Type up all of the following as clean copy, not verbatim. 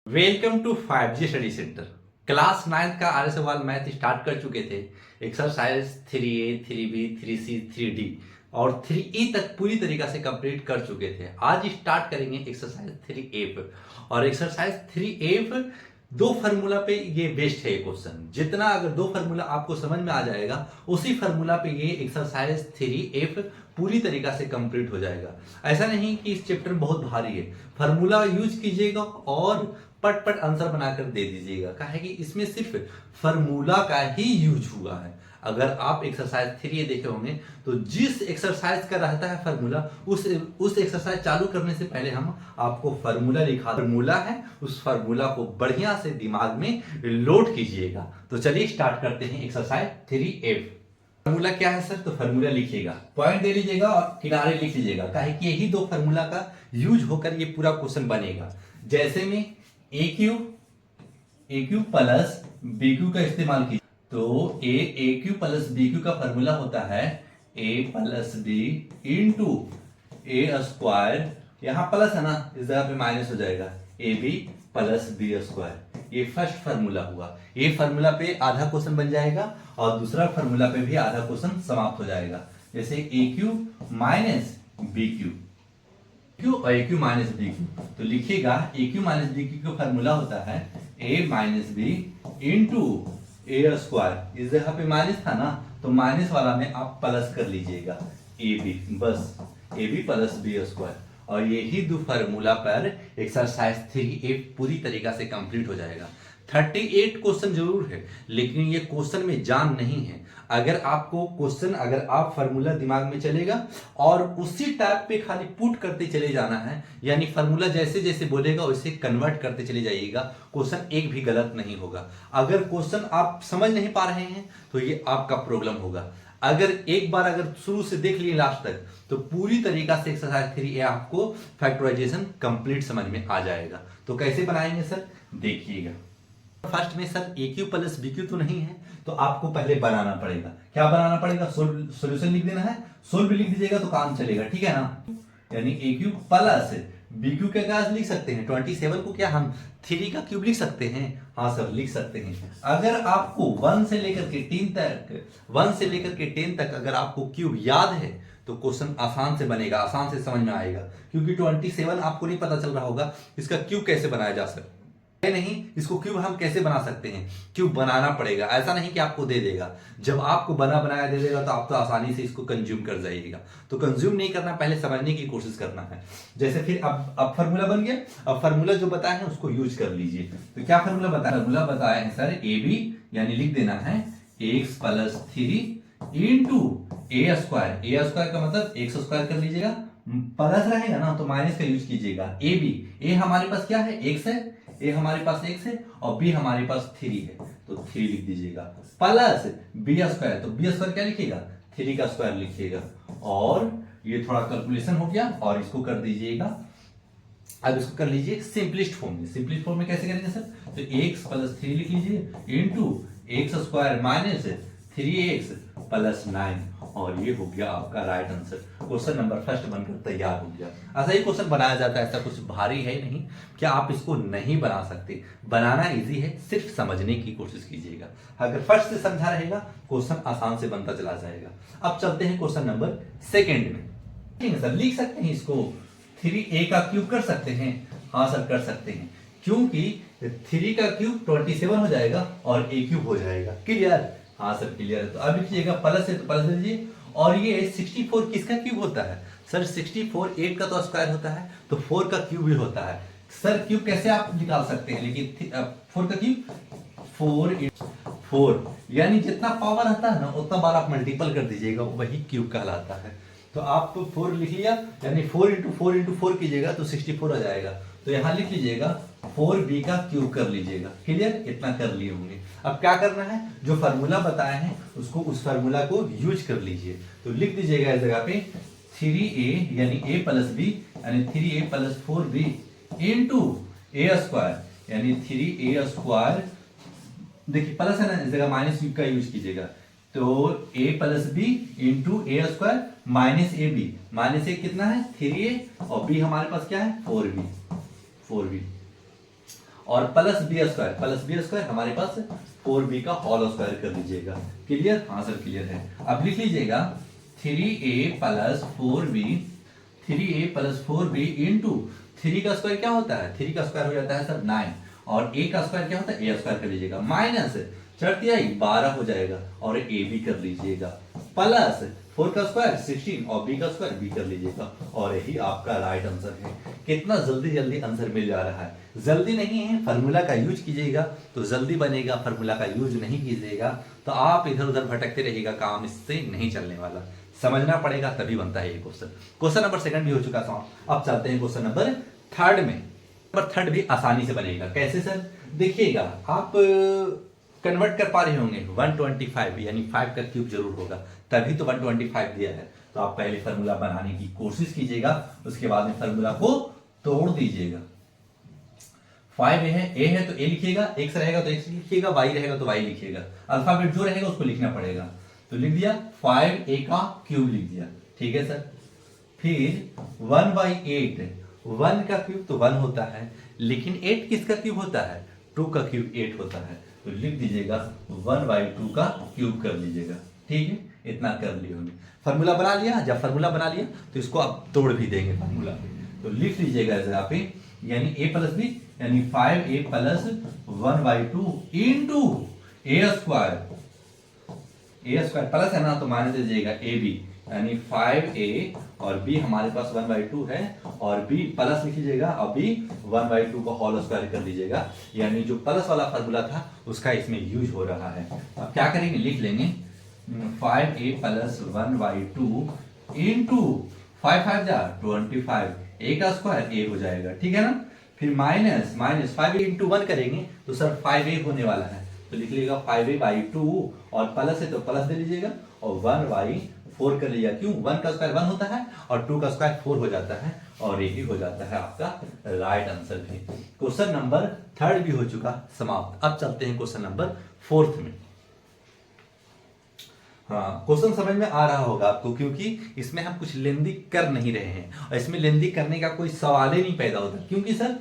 Welcome to 5G study centre. Class 9 का आर्य सवाल math start कर चुके थे। Exercise 3A, 3B, 3C, 3D और 3E तक पूरी तरीका से कंप्लीट कर चुके थे। आज स्टार्ट करेंगे एक्सरसाइज 3A पे। और एक्सरसाइज 3A पे दो फार्मूला पे ये बेस्ड है। ये क्वेश्चन जितना अगर दो फार्मूला आपको समझ में आ जाएगा उसी फार्मूला पे ये एक्सरसाइज 3A पूरी तरीका से कंप्लीट हो जाएगा। ऐसा नहीं कि इस चैप्टर में बहुत भारी है, फार्मूला यूज कीजिएगा और पट पट आंसर बनाकर दे दीजिएगा। कहा है कि इसमें सिर्फ फार्मूला का ही यूज हुआ है। अगर आप एक्सरसाइज 3 देखे होंगे तो जिस एक्सरसाइज का रहता है फार्मूला उस एक्सरसाइज चालू करने से पहले हम आपको फार्मूला लिखा फार्मूला है, उस फार्मूला को बढ़िया से दिमाग में लोड कीजिएगा। तो चलिए स्टार्ट करते हैं एक्सरसाइज 3A। फार्मूला क्या है सर? तो फार्मूला लिखिएगा, पॉइंट दे लीजिएगा और किनारे लिख लीजिएगा। कहे कि यही दो फार्मूला का यूज होकर ये पूरा क्वेश्चन बनेगा। जैसे में a cube plus b cube का इस्तेमाल कीजिए तो a cube plus b cube का फार्मूला होता है a plus B into A square. यहां प्लस है ना, इस जगह पे माइनस हो जाएगा, a b plus b square. ये फर्स्ट फार्मूला हुआ। ये फार्मूला पे आधा क्वेश्चन बन जाएगा और दूसरा फार्मूला पे भी आधा क्वेश्चन समाप्त हो जाएगा। जैसे A cube minus B cube cube और A cube minus B cube. तो लिखिएगा A cube minus B cube का फार्मूला होता है A minus B into A square. इस जगह पे माइनस था ना, तो माइनस वाला में आप प्लस कर लीजिएगा ए बी, बस a b plus b square. और यही दो फार्मूला पर एक्सरसाइज 3A पूरी तरीका से कंप्लीट हो जाएगा। 38 क्वेश्चन जरूर है लेकिन ये क्वेश्चन में जान नहीं है। अगर आपको क्वेश्चन अगर आप फार्मूला दिमाग में चलेगा और उसी टाइप पे खाली पुट करते चले जाना है, यानी फार्मूला जैसे जैसे बोलेगा वैसे कन्वर्ट करते चले जाइएगा, क्वेश्चन एक भी गलत नहीं होगा। अगर क्वेश्चन आप समझ नहीं पा रहे हैं तो ये आपका प्रॉब्लम होगा। अगर एक बार अगर शुरू से देख लिए लास्ट तक तो पूरी तरीका से एक्सरसाइज 3A आपको फैक्टराइजेशन कंप्लीट समझ में आ जाएगा। तो कैसे बनाएंगे सर? देखिएगा। फर्स्ट में सर ए क्यू प्लस बी क्यू तो नहीं है, तो आपको पहले बनाना पड़ेगा। क्या बनाना पड़ेगा? सॉल्यूशन लिख देना है, सोल्व भी लिख दीजिएगा तो काम चलेगा, ठीक है ना। यानी ए क्यू प्लस बी क्यू का क्या लिख सकते हैं? 27 को क्या हम 3 का क्यूब लिख सकते हैं? हाँ सर लिख सकते हैं। अगर आपको 1 से लेकर के 10 तक अगर आपको क्यूब याद है तो क्वेश्चन आसान से बनेगा, आसान से समझ में आएगा। क्योंकि 27 आपको नहीं पता चल रहा होगा इसका क्यूब कैसे बनाया जा सकता है, नहीं इसको क्यूब हम कैसे बना सकते हैं? क्यूब बनाना पड़ेगा। ऐसा नहीं कि आपको दे देगा, जब आपको बना बनाया दे देगा तो आप तो आसानी से इसको कंज्यूम कर जाइएगा। तो कंज्यूम नहीं करना, पहले समझने की कोशिश करना है। जैसे फिर अब फार्मूला बन गया, अब फार्मूला जो बताया है उसको यूज कर लीजिए। तो क्या फार्मूला बताया? फार्मूला बताया है सर ए बी, यानी लिख देना है एक्स प्लस 3 इंटू ए स्क्वायर। ए स्क्वायर का मतलब एक्स स्क्वायर कर लीजिएगा, प्लस रहेगा ना तो माइनस का यूज कीजिएगा। ए बी, ए हमारे पास क्या है? एक्स है, ए हमारे पास x है और b हमारे पास 3 है, तो 3 लिख दीजिएगा। प्लस बी स्क्वायर, तो बी स्क्वायर क्या लिखिएगा? 3 का स्क्वायर लिखिएगा। और ये थोड़ा कैलकुलेशन हो गया और इसको कर दीजिएगा। अब इसको कर लीजिए सिंपलिस्ट फॉर्म में। सिंपलिस्ट फॉर्म में कैसे करेंगे सर? तो x प्लस 3 लिख लीजिए into x square minus 3x plus 9, और ये हो गया आपका right answer. Question number first बनकर तैयार हो गया। ऐसा ही क्वेश्चन बनाया जाता है, ऐसा कुछ भारी है नहीं। क्या आप इसको नहीं बना सकते? बनाना इजी है, सिर्फ समझने की कोशिश कीजिएगा। अगर फर्स्ट से समझा रहेगा क्वेश्चन आसान से बनता चला जाएगा। अब चलते हैं क्वेश्चन नंबर सेकेंड में। ठीक है सर, लिख सकते हैं इसको 3A का क्यूब कर सकते हैं? हाँ सर कर सकते हैं, क्योंकि 3 का क्यूब 27 हो जाएगा और a क्यूब हो जाएगा। क्लियर? हाँ सर क्लियर है। तो अब लिखिएगा प्लस है तो प्लस लीजिए। और ये 64 किसका क्यूब होता है? सर 64 8 का तो स्क्वायर होता है, तो 4 का क्यूब भी होता है। सर क्यूब कैसे आप निकाल सकते हैं? लेकिन 4 का क्यूब 4 यानी जितना पावर आता है ना उतना बार आप मल्टीपल कर दीजिएगा, वही क्यूब कहलाता है। तो आप 4 लिख लिया, यानी 4 इंटू 4 इंटू 4 कीजिएगा तो 64 आ जाएगा। तो यहां लिख लीजिएगा 4b का क्यूब कर लीजिएगा। क्लियर? इतना कर लिए होंगे। अब क्या करना है? जो फार्मूला बताया है उसको, उस फार्मूला को यूज कर लीजिए। तो लिख दीजिएगा इस जगह पे 3a यानी a प्लस बी यानी 3a प्लस 4b इंटू ए स्क्वायर यानी 3a स्क्वायर। देखिए प्लस है ना, इस जगह माइनस का यूज कीजिएगा। तो a plus B into A square minus A B. Minus A कितना है? 3a और b हमारे पास क्या है? 4b। और प्लस बी स्क्वायर हमारे पास 4b का होल स्क्वायर कर लीजिएगा। क्लियर? हाँ सर क्लियर है। अब लिख लीजिएगा 3a प्लस 4b इंटू 3 का स्क्वायर क्या होता है? 3 का स्क्वायर हो जाता है सर 9 और a का स्क्वायर क्या होता है? a स्क्वायर कर लीजिएगा माइनस चढ़ती आई 12 हो जाएगा और a भी कर लीजिएगा प्लस 4 का स्क्वायर 16 और b का स्क्वायर b कर लीजिएगा और यही आपका राइट आंसर है। कितना जल्दी आंसर मिल जा रहा है। जल्दी नहीं है, फार्मूला का यूज कीजिएगा तो जल्दी बनेगा, फार्मूला का यूज नहीं कीजिएगा तो आप इधर उधर भटकते रहिएगा, काम इससे नहीं चलने वाला। समझना पड़ेगा तभी बनता है ये क्वेश्चन। क्वेश्चन नंबर 2 भी हो चुका था। अब चलते हैं क्वेश्चन नंबर 3 में। नंबर 3 भी आसानी से बनेगा। कैसे सर? देखिएगा, आप कन्वर्ट कर पा रहे होंगे 125 यानी 5 का क्यूब जरूर होगा, तभी तो 125 दिया है। तो आप पहले फार्मूला बनाने की कोशिश कीजिएगा, उसके बाद में फार्मूला को तोड़ दीजिएगा। 5 ए है तो ए लिखिएगा, x रहेगा तो x लिखिएगा, y रहेगा तो y लिखिएगा। अल्फाबेट जो रहेगा उसको लिखना पड़ेगा। तो लिख दिया 5a का क्यूब लिख दिया, ठीक है सर। फिर 1/8, 1 का क्यूब तो 1 होता है, लेकिन 8 किसका क्यूब होता है? 2 का क्यूब 8 होता है। तो लिख दीजिएगा 1/2 का क्यूब कर लीजिएगा, ठीक है। इतना कर लिए होंगे। फार्मूला बना लिया। जब फार्मूला बना लिया तो इसको आप तोड़ भी देंगे फार्मूला पे। तो लिख लीजिएगा इस जगह पे यानी a प्लस बी यानी 5a plus 1/2 into a square plus है ना तो माइनस दीजिएगा ab यानी 5a और b हमारे पास 1/2 है और b प्लस लिख लीजिएगा और b 1/2 का होल स्क्वायर कर लीजिएगा। यानी जो प्लस वाला फार्मूला था उसका इसमें यूज हो रहा है। अब क्या करेंगे? लिख लेंगे 5a प्लस 1/2 इंटू 5 5 जा 25, a का स्क्वायर a हो जाएगा, ठीक है ना। फिर माइनस 5a इंटू 1 करेंगे तो सर 5a होने वाला है। तो लिख लीजिएगा 5a/2 और प्लस है तो प्लस दे लीजिएगा और 1/4 कर लीजिएगा। क्यों? 1 का स्क्वायर 1 होता है और 2 का स्क्वायर 4 हो जाता है और यही हो जाता है आपका राइट आंसर भी। क्वेश्चन नंबर 3 भी हो चुका समाप्त। अब चलते हैं क्वेश्चन नंबर 4 में। हाँ, क्वेश्चन समझ में आ रहा होगा आपको, क्योंकि इसमें हम कुछ लेंदी कर नहीं रहे हैं और इसमें लेंदी करने का कोई सवाल ही नहीं पैदा होता। क्योंकि सर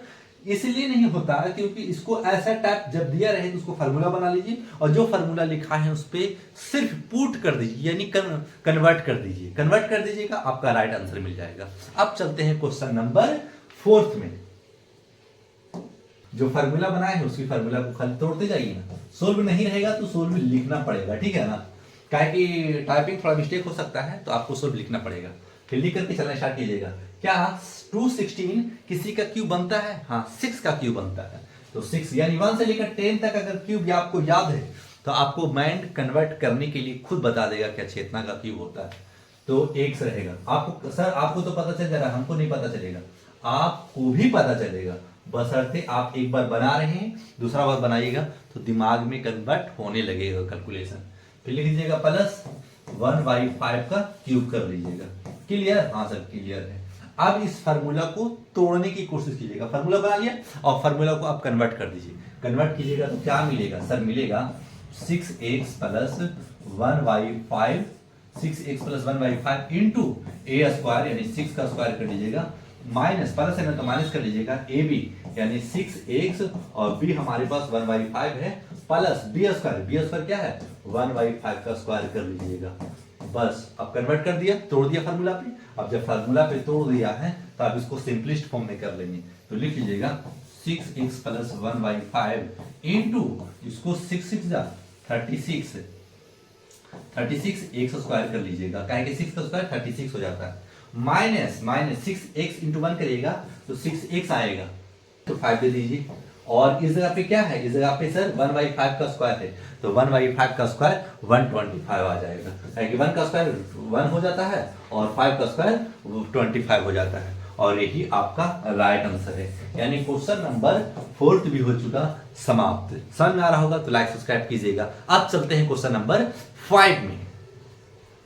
इसलिए नहीं होता क्योंकि इसको ऐसा टाइप जब दिया रहे तो उसको फार्मूला बना लीजिए और जो फार्मूला लिखा है उस पर सिर्फ पुट कर दीजिए यानी कन्वर्ट कर दीजिए। कन्वर्ट कर दीजिएगा, आपका राइट आंसर मिल जाएगा। अब चलते हैं क्वेश्चन नंबर 4 में। जो फार्मूला बनाए हैं उसकी फार्मूला को खाली तोड़ते जाइए ना। सोल्व नहीं रहेगा तो सोल्व लिखना पड़ेगा, ठीक है ना। काहे कि टाइपिंग थोड़ा मिस्टेक हो सकता है तो आपको सोल्व लिखना पड़ेगा। फिर लिख करके चलना स्टार्ट कीजिएगा। क्या 216 किसी का क्यूब बनता है? हाँ, 6 का क्यूब बनता है। तो 6 यानी 1 से लेकर 10 तक अगर क्यूब आपको याद है तो आपको माइंड कन्वर्ट करने के लिए खुद बता देगा कि अच्छा इतना का क्यूब होता है। तो x रहेगा। आपको सर आपको तो पता चल जा रहा है, हमको नहीं पता चलेगा। आपको भी पता चलेगा, बशर्ते आप एक बार बना रहे हैं दूसरा बार बनाइएगा तो दिमाग में कन्वर्ट होने लगेगा कैलकुलेशन। फिर लिख लीजिएगा प्लस 1/5 का क्यूब कर लीजिएगा। क्लियर? हाँ सर क्लियर है। अब इस फार्मूला को तोड़ने की कोशिश कीजिएगा। फार्मूला बना लिया और फार्मूला को आप कन्वर्ट कर दीजिए। कन्वर्ट कीजिएगा तो क्या मिलेगा सर? मिलेगा 6x plus 1/5 6x plus 1/5 into a square यानी 6 का स्क्वायर कर लीजिएगा माइनस प्लस है ना तो माइनस कर लीजिएगा ab यानी 6x और b हमारे पास 1/5 है प्लस b स्क्वायर क्या है? 1/5 का स्क्वायर कर लीजिएगा। बस अब कन्वर्ट कर दिया, तोड़ दिया फार्मूला पे। अब जब फार्मूला पे तोड़ दिया है तो आप इसको सिंपलिस्ट फॉर्म में कर लेंगे। तो लिख लीजिएगा 6x प्लस 1/5 इंटू इसको 6 जा 36 x स्क्वायर कर लीजिएगा। काहे कि 6 का स्क्वायर 36 हो जाता है माइनस 6x इंटू 1 करिएगा तो 6x आएगा तो 5 दे दीजिए। और इस जगह पे क्या है? इस जगह पे सर 1/5 का स्क्वायर है तो 1/5 का स्क्वायर 125 आ जाएगा। क्योंकि 1 का स्क्वायर 1 हो जाता है और 5 का स्क्वायर 25 हो जाता है और यही आपका राइट आंसर है। यानी क्वेश्चन नंबर 4 भी हो चुका समाप्त। समझ में आ रहा होगा तो लाइक सब्सक्राइब कीजिएगा। अब चलते हैं क्वेश्चन नंबर 5 में।